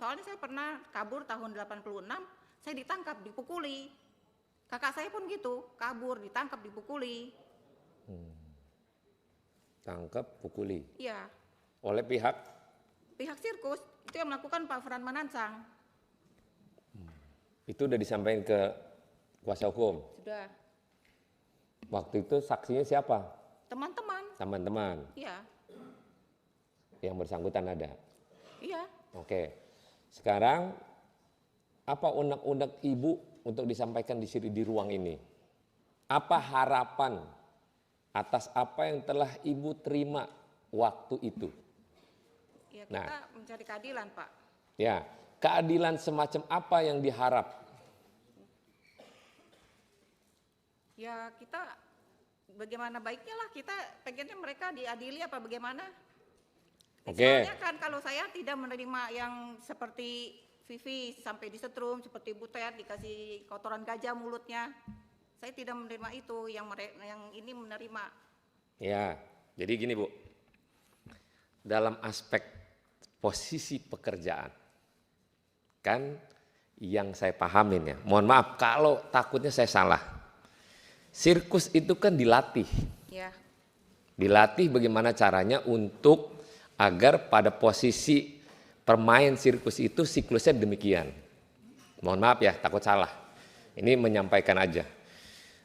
Soalnya saya pernah kabur tahun 86, saya ditangkap, dipukuli. Kakak saya pun gitu, kabur, ditangkap, dipukuli. Tangkap, pukuli. Iya. Oleh pihak sirkus, itu yang melakukan Pak Fran Manansang. Itu udah disampaikan ke kuasa hukum? Sudah. Waktu itu saksinya siapa? Teman-teman. Teman-teman. Iya. Yang bersangkutan ada? Iya. Oke. Sekarang apa unek-unek Ibu untuk disampaikan di sini di ruang ini? Apa harapan atas apa yang telah Ibu terima waktu itu? Ya, kita Nah, mencari keadilan, Pak. Ya, keadilan semacam apa yang diharap? Ya, kita bagaimana baiknya lah, kita pengennya mereka diadili apa bagaimana? Oke. Soalnya kan kalau saya tidak menerima yang seperti Vivi sampai disetrum, seperti Butet dikasih kotoran gajah mulutnya. Saya tidak menerima itu, yang ini menerima. Ya, jadi gini Bu, dalam aspek posisi pekerjaan, kan yang saya pahamin ya, mohon maaf kalau takutnya saya salah, sirkus itu kan dilatih. Ya. Dilatih bagaimana caranya untuk agar pada posisi permain sirkus itu siklusnya demikian. Mohon maaf ya, takut salah. Ini menyampaikan aja.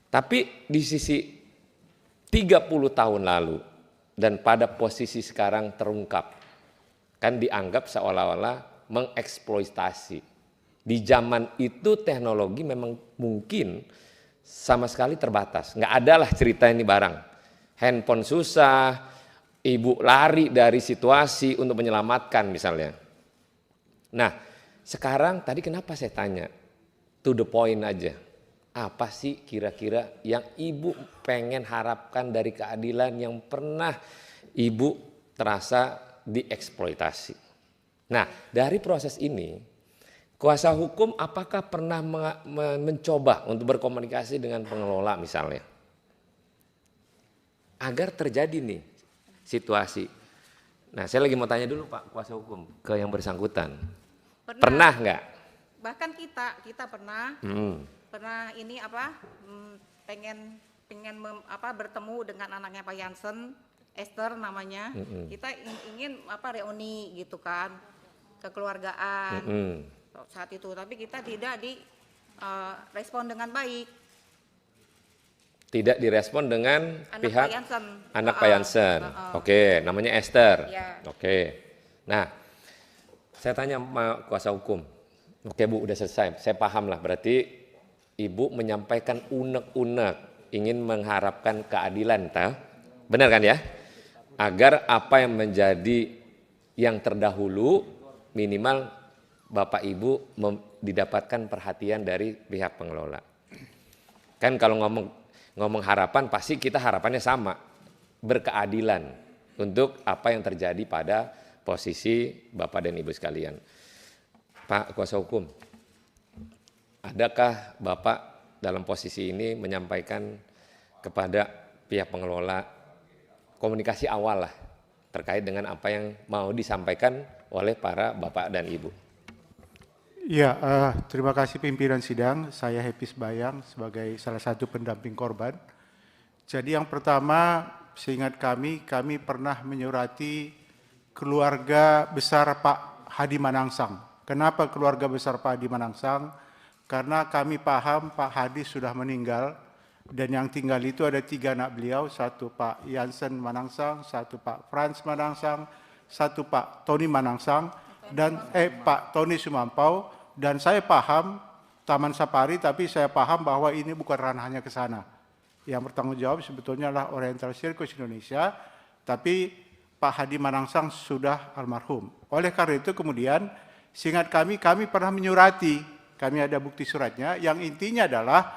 Tapi di sisi 30 tahun lalu dan pada posisi sekarang terungkap, kan dianggap seolah-olah mengeksploitasi. Di zaman itu teknologi memang mungkin sama sekali terbatas. Nggak ada lah cerita ini barang. Handphone susah, ibu lari dari situasi untuk menyelamatkan misalnya. Nah, sekarang tadi kenapa saya tanya? To the point aja. Apa sih kira-kira yang ibu pengen harapkan dari keadilan yang pernah ibu terasa dieksploitasi? Nah, dari proses ini, kuasa hukum apakah pernah mencoba untuk berkomunikasi dengan pengelola misalnya? Agar terjadi nih situasi. Nah, saya lagi mau tanya dulu Pak kuasa hukum ke yang bersangkutan. Pernah nggak? Bahkan kita pernah ini pengen bertemu dengan anaknya Pak Jansen, Esther namanya. Kita ingin reuni gitu kan, kekeluargaan saat itu, tapi kita tidak respon dengan baik. Tidak direspon dengan pihak anak Pak Jansen. Oke, namanya Esther. Ya. Oke. Nah, saya tanya sama kuasa hukum. Oke Bu, udah selesai. Saya paham lah, berarti Ibu menyampaikan unek-unek ingin mengharapkan keadilan, benar kan ya? Agar apa yang menjadi yang terdahulu minimal Bapak Ibu didapatkan perhatian dari pihak pengelola. Kan kalau ngomong harapan pasti kita harapannya sama, berkeadilan untuk apa yang terjadi pada posisi Bapak dan Ibu sekalian. Pak kuasa hukum, adakah Bapak dalam posisi ini menyampaikan kepada pihak pengelola komunikasi awal lah terkait dengan apa yang mau disampaikan oleh para Bapak dan Ibu? Ya, terima kasih pimpinan sidang. Saya Happy Bayang sebagai salah satu pendamping korban. Jadi yang pertama, seingat kami pernah menyurati keluarga besar Pak Hadi Manansang. Kenapa keluarga besar Pak Hadi Manansang? Karena kami paham Pak Hadi sudah meninggal dan yang tinggal itu ada 3 anak beliau, satu Pak Jansen Manansang, satu Pak Frans Manansang, satu Pak Tony Manansang, dan Pak Tony Sumampau. Dan saya paham Taman Safari, tapi saya paham bahwa ini bukan ranahnya ke sana. Yang bertanggung jawab sebetulnya adalah Oriental Circus Indonesia, tapi Pak Hadi Manansang sudah almarhum. Oleh karena itu kemudian seingat kami pernah menyurati, kami ada bukti suratnya, yang intinya adalah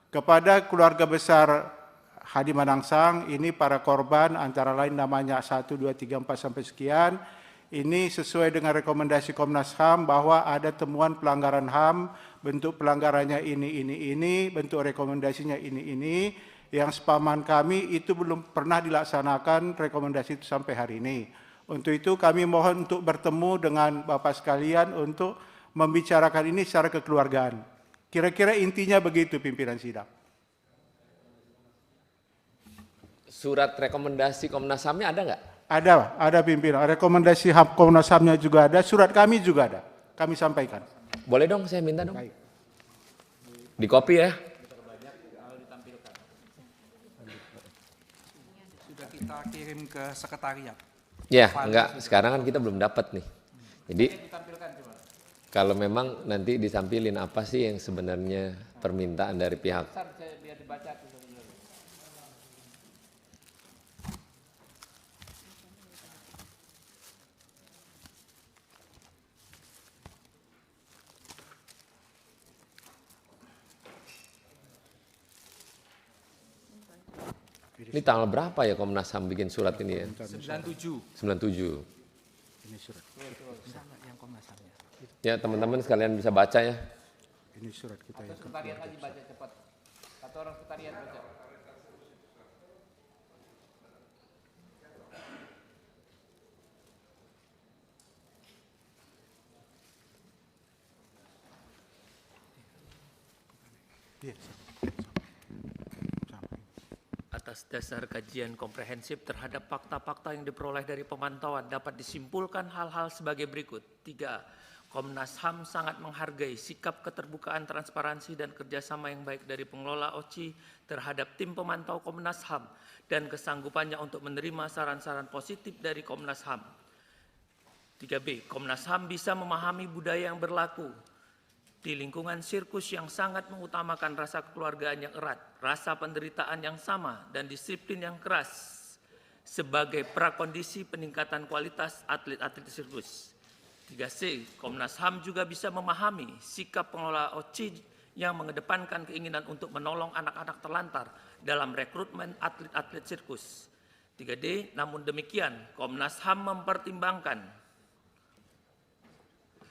kepada keluarga besar Hadi Manansang, ini para korban antara lain namanya 1, 2, 3, 4 sampai sekian. Ini sesuai dengan rekomendasi Komnas HAM bahwa ada temuan pelanggaran HAM, bentuk pelanggarannya ini, bentuk rekomendasinya ini, yang sepaman kami itu belum pernah dilaksanakan rekomendasi itu sampai hari ini. Untuk itu kami mohon untuk bertemu dengan Bapak sekalian untuk membicarakan ini secara kekeluargaan. Kira-kira intinya begitu pimpinan sidang. Surat rekomendasi Komnas HAM-nya ada nggak? Ada pimpinan. Rekomendasi Komnas HAM-nya juga ada, surat kami juga ada. Kami sampaikan. Boleh dong, saya minta dong. Baik. Di copy ya. Sudah kita kirim ke sekretariat. Ya, enggak. Sekarang kan kita belum dapat nih. Jadi kalau memang nanti ditampilin apa sih yang sebenarnya permintaan dari pihak. Ini tanggal berapa ya Komnas HAM bikin surat ini ya? 97. 97. Ini surat. Sama yang Komnas HAM-nya. Ya teman-teman sekalian bisa baca ya. Ini surat kita yang Sekretariat lagi baca cepat. Satu orang sekretariat baca. Iya. Atas dasar kajian komprehensif terhadap fakta-fakta yang diperoleh dari pemantauan dapat disimpulkan hal-hal sebagai berikut. 3. Komnas HAM sangat menghargai sikap keterbukaan, transparansi, dan kerjasama yang baik dari pengelola OCI terhadap tim pemantau Komnas HAM dan kesanggupannya untuk menerima saran-saran positif dari Komnas HAM. 3B. Komnas HAM bisa memahami budaya yang berlaku di lingkungan sirkus yang sangat mengutamakan rasa kekeluargaan yang erat, rasa penderitaan yang sama, dan disiplin yang keras sebagai prakondisi peningkatan kualitas atlet-atlet sirkus. 3C, Komnas HAM juga bisa memahami sikap pengelola OCI yang mengedepankan keinginan untuk menolong anak-anak terlantar dalam rekrutmen atlet-atlet sirkus. 3D, namun demikian, Komnas HAM mempertimbangkan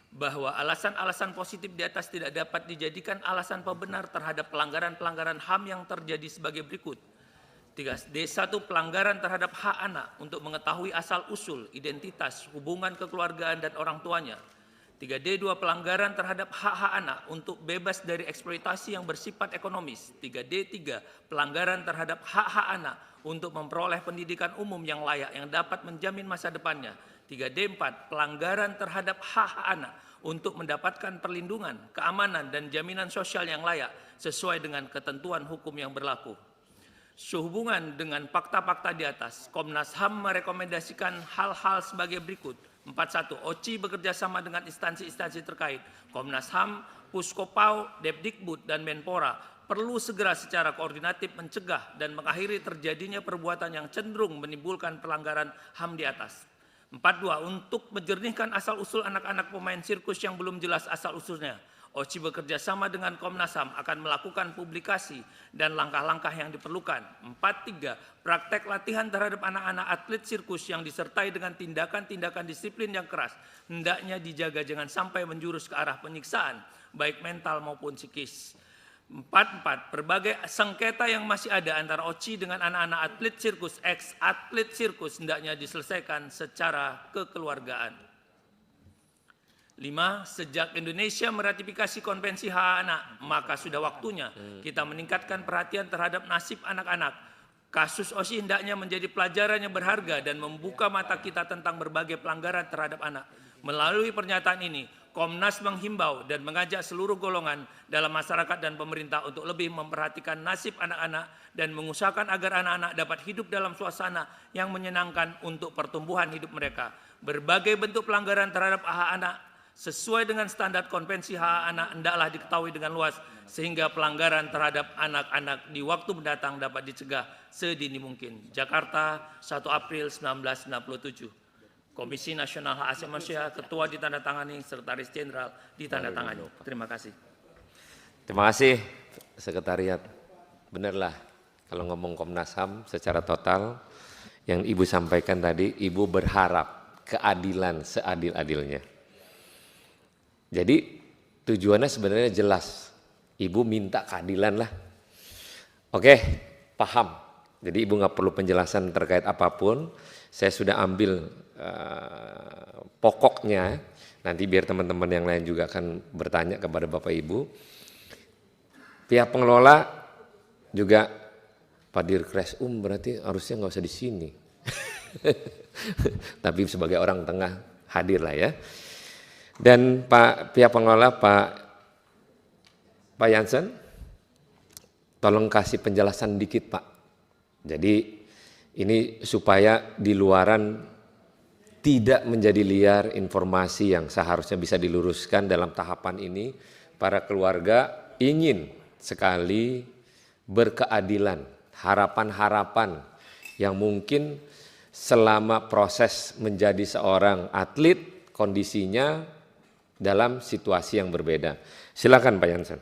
bahwa alasan-alasan positif di atas tidak dapat dijadikan alasan pembenar terhadap pelanggaran-pelanggaran HAM yang terjadi sebagai berikut. 3D1 pelanggaran terhadap hak anak untuk mengetahui asal-usul, identitas, hubungan kekeluargaan dan orang tuanya. 3D2 pelanggaran terhadap hak-hak anak untuk bebas dari eksploitasi yang bersifat ekonomis. 3D3 pelanggaran terhadap hak-hak anak untuk memperoleh pendidikan umum yang layak yang dapat menjamin masa depannya. 3D4 pelanggaran terhadap hak-hak anak untuk mendapatkan perlindungan, keamanan, dan jaminan sosial yang layak sesuai dengan ketentuan hukum yang berlaku. Sehubungan dengan fakta-fakta di atas, Komnas HAM merekomendasikan hal-hal sebagai berikut. 41. OCI bekerja sama dengan instansi-instansi terkait. Komnas HAM, Puskopau, Depdikbud, dan Menpora perlu segera secara koordinatif mencegah dan mengakhiri terjadinya perbuatan yang cenderung menimbulkan pelanggaran HAM di atas. 42. Untuk menjernihkan asal-usul anak-anak pemain sirkus yang belum jelas asal-usulnya, OCI bekerja sama dengan Komnas HAM akan melakukan publikasi dan langkah-langkah yang diperlukan. 43. Praktek latihan terhadap anak-anak atlet sirkus yang disertai dengan tindakan-tindakan disiplin yang keras hendaknya dijaga jangan sampai menjurus ke arah penyiksaan, baik mental maupun psikis. 44. Berbagai sengketa yang masih ada antara OCI dengan anak-anak atlet sirkus, ex-atlet sirkus hendaknya diselesaikan secara kekeluargaan. 5. Sejak Indonesia meratifikasi Konvensi Hak Anak, maka sudah waktunya kita meningkatkan perhatian terhadap nasib anak-anak. Kasus OCI hendaknya menjadi pelajaran yang berharga dan membuka mata kita tentang berbagai pelanggaran terhadap anak. Melalui pernyataan ini, Komnas menghimbau dan mengajak seluruh golongan dalam masyarakat dan pemerintah untuk lebih memperhatikan nasib anak-anak dan mengusahakan agar anak-anak dapat hidup dalam suasana yang menyenangkan untuk pertumbuhan hidup mereka. Berbagai bentuk pelanggaran terhadap hak anak sesuai dengan standar Konvensi Hak Anak hendaklah diketahui dengan luas sehingga pelanggaran terhadap anak-anak di waktu mendatang dapat dicegah sedini mungkin. Jakarta, 1 April 1997. Komisi Nasional Hak Asasi Manusia, Ketua ditandatangani, Sekretaris Jenderal ditandatangani. Terima kasih. Terima kasih Sekretariat. Benarlah kalau ngomong Komnas HAM secara total yang Ibu sampaikan tadi, Ibu berharap keadilan seadil-adilnya. Jadi tujuannya sebenarnya jelas. Ibu minta keadilan lah. Oke, paham. Jadi Ibu nggak perlu penjelasan terkait apapun. Saya sudah ambil pokoknya, nanti biar teman-teman yang lain juga akan bertanya kepada Bapak Ibu. Pihak pengelola juga Pak Dirkres berarti harusnya nggak usah di sini. Tapi sebagai orang tengah hadir lah ya. Dan pihak pengelola Pak Jansen, tolong kasih penjelasan dikit Pak. Jadi ini supaya di luaran tidak menjadi liar informasi yang seharusnya bisa diluruskan dalam tahapan ini. Para keluarga ingin sekali berkeadilan, harapan-harapan yang mungkin selama proses menjadi seorang atlet kondisinya dalam situasi yang berbeda. Silakan Pak Jansen.